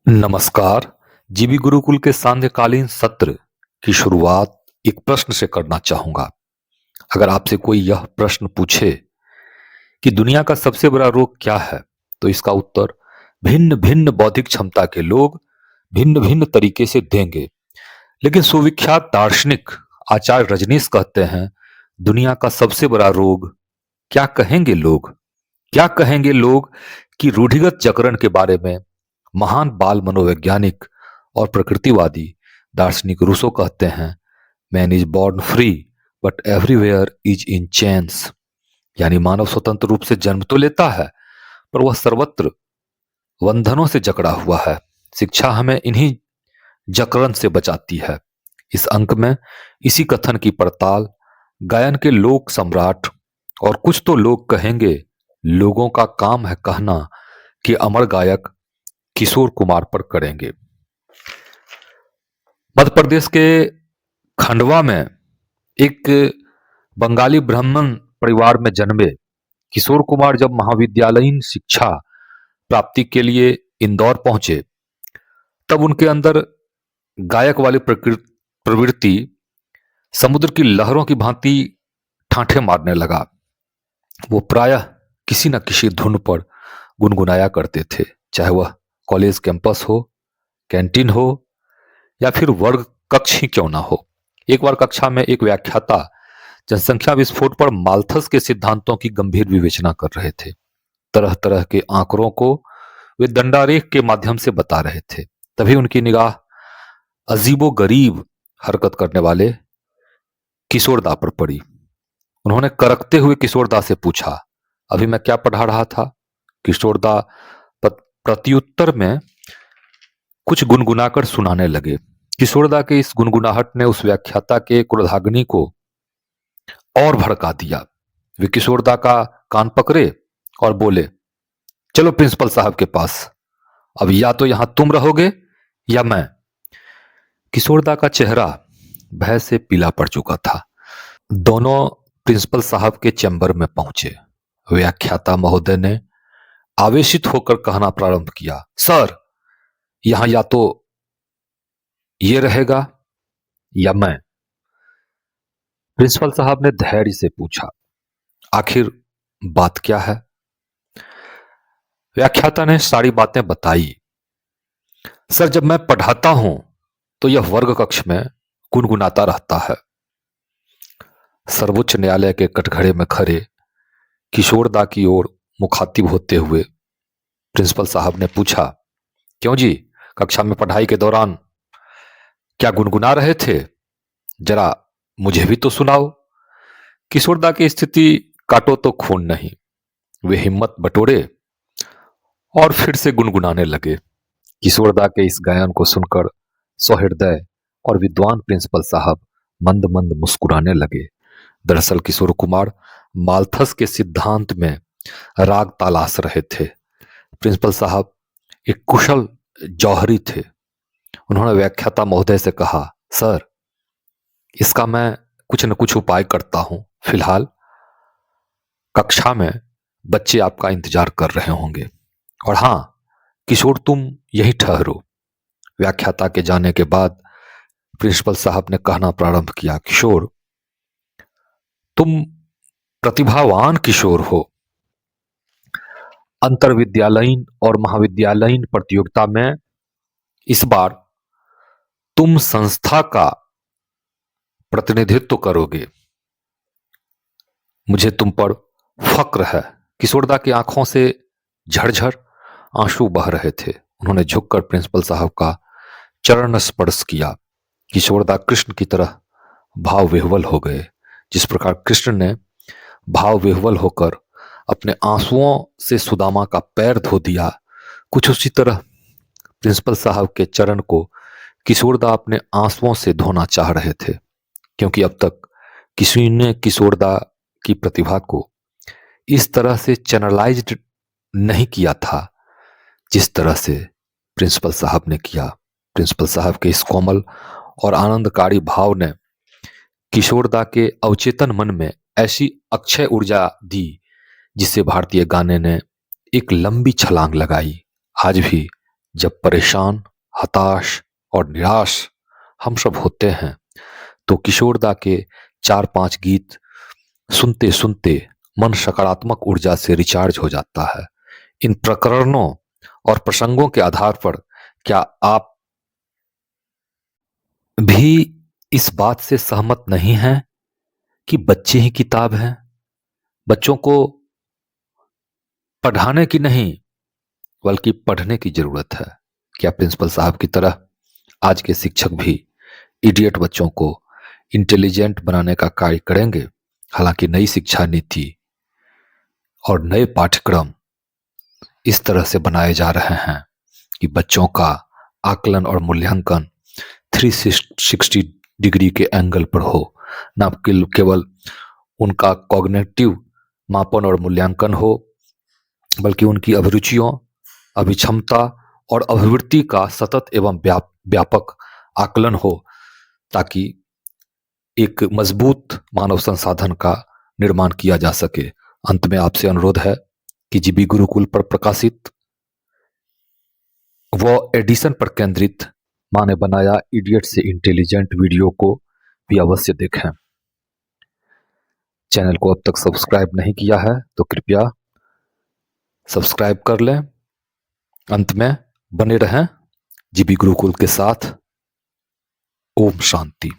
नमस्कार। जीवी गुरुकुल के सांध्यकालीन सत्र की शुरुआत एक प्रश्न से करना चाहूंगा। अगर आपसे कोई यह प्रश्न पूछे कि दुनिया का सबसे बड़ा रोग क्या है, तो इसका उत्तर भिन्न भिन्न बौद्धिक क्षमता के लोग भिन्न भिन्न तरीके से देंगे। लेकिन सुविख्यात दार्शनिक आचार्य रजनीश कहते हैं, दुनिया का सबसे बड़ा रोग क्या कहेंगे लोग? क्या कहेंगे लोग कि रूढ़िगत जागरण के बारे में महान बाल मनोवैज्ञानिक और प्रकृतिवादी दार्शनिक रूसो कहते हैं, man is born free but everywhere is in chains. यानी मानव स्वतंत्र रूप से जन्म तो लेता है, पर वह सर्वत्र बंधनों से जकड़ा हुआ है। शिक्षा हमें इन्हीं जकड़न से बचाती है। इस अंक में इसी कथन की पड़ताल गायन के लोक सम्राट और कुछ तो लोग कहेंगे लोगों का काम है कहना कि अमर गायक किशोर कुमार पर करेंगे। मध्य प्रदेश के खंडवा में एक बंगाली ब्राह्मण परिवार में जन्मे किशोर कुमार जब महाविद्यालयीन शिक्षा प्राप्ति के लिए इंदौर पहुंचे, तब उनके अंदर गायक वाली प्रवृत्ति समुद्र की लहरों की भांति ठाठे मारने लगा। वो प्रायः किसी न किसी धुन पर गुनगुनाया करते थे, चाहे वह कॉलेज कैंपस हो, कैंटीन हो या फिर वर्ग कक्ष ही क्यों ना हो। एक बार कक्षा में एक व्याख्याता जनसंख्या विस्फोट पर माल्थस के सिद्धांतों की गंभीर विवेचना कर रहे थे। तरह तरह के आंकड़ों को वे दंडारेख के माध्यम से बता रहे थे। तभी उनकी निगाह अजीबो गरीब हरकत करने वाले किशोरदा पर पड़ी। उन्होंने करकते हुए किशोरदा से पूछा, अभी मैं क्या पढ़ा रहा था? किशोरदा प्रत्युत्तर में कुछ गुनगुनाकर सुनाने लगे। किशोरदा के इस गुनगुनाहट ने उस व्याख्याता के क्रोधाग्नि को और भड़का दिया। वे किशोरदा का कान पकड़े और बोले, चलो प्रिंसिपल साहब के पास, अब या तो यहां तुम रहोगे या मैं। किशोरदा का चेहरा भय से पीला पड़ चुका था। दोनों प्रिंसिपल साहब के चैम्बर में पहुंचे। व्याख्याता महोदय ने आवेशित होकर कहना प्रारंभ किया, सर, यहां या तो ये रहेगा या मैं। प्रिंसिपल साहब ने धैर्य से पूछा, आखिर बात क्या है? व्याख्याता ने सारी बातें बताई। सर, जब मैं पढ़ाता हूं तो यह वर्ग कक्ष में गुनगुनाता रहता है। सर्वोच्च न्यायालय के कटघरे में खड़े किशोरदा की ओर मुखातिब होते हुए प्रिंसिपल साहब ने पूछा, क्यों जी, कक्षा में पढ़ाई के दौरान क्या गुनगुना रहे थे? जरा मुझे भी तो सुनाओ। किशोरदा की स्थिति काटो तो खून नहीं। वे हिम्मत बटोरे और फिर से गुनगुनाने लगे। किशोरदा के इस गायन को सुनकर सौहृदय और विद्वान प्रिंसिपल साहब मंद मंद मुस्कुराने लगे। दरअसल किशोर कुमार माल्थस के सिद्धांत में राग तलाश रहे थे। प्रिंसिपल साहब एक कुशल जौहरी थे। उन्होंने व्याख्याता महोदय से कहा, सर, इसका मैं कुछ न कुछ उपाय करता हूं। फिलहाल कक्षा में बच्चे आपका इंतजार कर रहे होंगे, और हां, किशोर, तुम यहीं ठहरो। व्याख्याता के जाने के बाद प्रिंसिपल साहब ने कहना प्रारंभ किया, किशोर, तुम प्रतिभावान किशोर हो। अंतर विद्यालयीन और महाविद्यालयीन प्रतियोगिता में इस बार तुम संस्था का प्रतिनिधित्व करोगे। मुझे तुम पर फक्र है। किशोरदा की आंखों से झरझर आंसू बह रहे थे। उन्होंने झुककर प्रिंसिपल साहब का चरण स्पर्श किया। किशोरदा कृष्ण की तरह भाव विह्वल हो गए। जिस प्रकार कृष्ण ने भाव विह्वल होकर अपने आंसुओं से सुदामा का पैर धो दिया, कुछ उसी तरह प्रिंसिपल साहब के चरण को किशोरदा अपने आंसुओं से धोना चाह रहे थे, क्योंकि अब तक किसी ने किशोरदा की प्रतिभा को इस तरह से चैनलाइज्ड नहीं किया था जिस तरह से प्रिंसिपल साहब ने किया। प्रिंसिपल साहब के इस कोमल और आनंदकारी भाव ने किशोरदा के अवचेतन मन में ऐसी अक्षय ऊर्जा दी जिससे भारतीय गाने ने एक लंबी छलांग लगाई। आज भी जब परेशान, हताश और निराश हम सब होते हैं तो किशोरदा के 4-5 गीत सुनते सुनते मन सकारात्मक ऊर्जा से रिचार्ज हो जाता है। इन प्रकरणों और प्रसंगों के आधार पर क्या आप भी इस बात से सहमत नहीं हैं कि बच्चे ही किताब हैं? बच्चों को पढ़ाने की नहीं बल्कि पढ़ने की जरूरत है। क्या प्रिंसिपल साहब की तरह आज के शिक्षक भी इडियट बच्चों को इंटेलिजेंट बनाने का कार्य करेंगे? हालांकि नई शिक्षा नीति और नए पाठ्यक्रम इस तरह से बनाए जा रहे हैं कि बच्चों का आकलन और मूल्यांकन 360 डिग्री के एंगल पर हो, न केवल उनका कॉग्निटिव मापन और मूल्यांकन हो, बल्कि उनकी अभिरुचियों, अभिक्षमता और अभिवृत्ति का सतत एवं व्यापक आकलन हो, ताकि एक मजबूत मानव संसाधन का निर्माण किया जा सके। अंत में आपसे अनुरोध है कि जीबी गुरुकुल पर प्रकाशित व एडिशन पर केंद्रित माँ ने बनाया इडियट से इंटेलिजेंट वीडियो को भी अवश्य देखें। चैनल को अब तक सब्सक्राइब नहीं किया है तो कृपया सब्सक्राइब कर लें। अंत में बने रहें जीबी गुरुकुल के साथ। ओम शांति।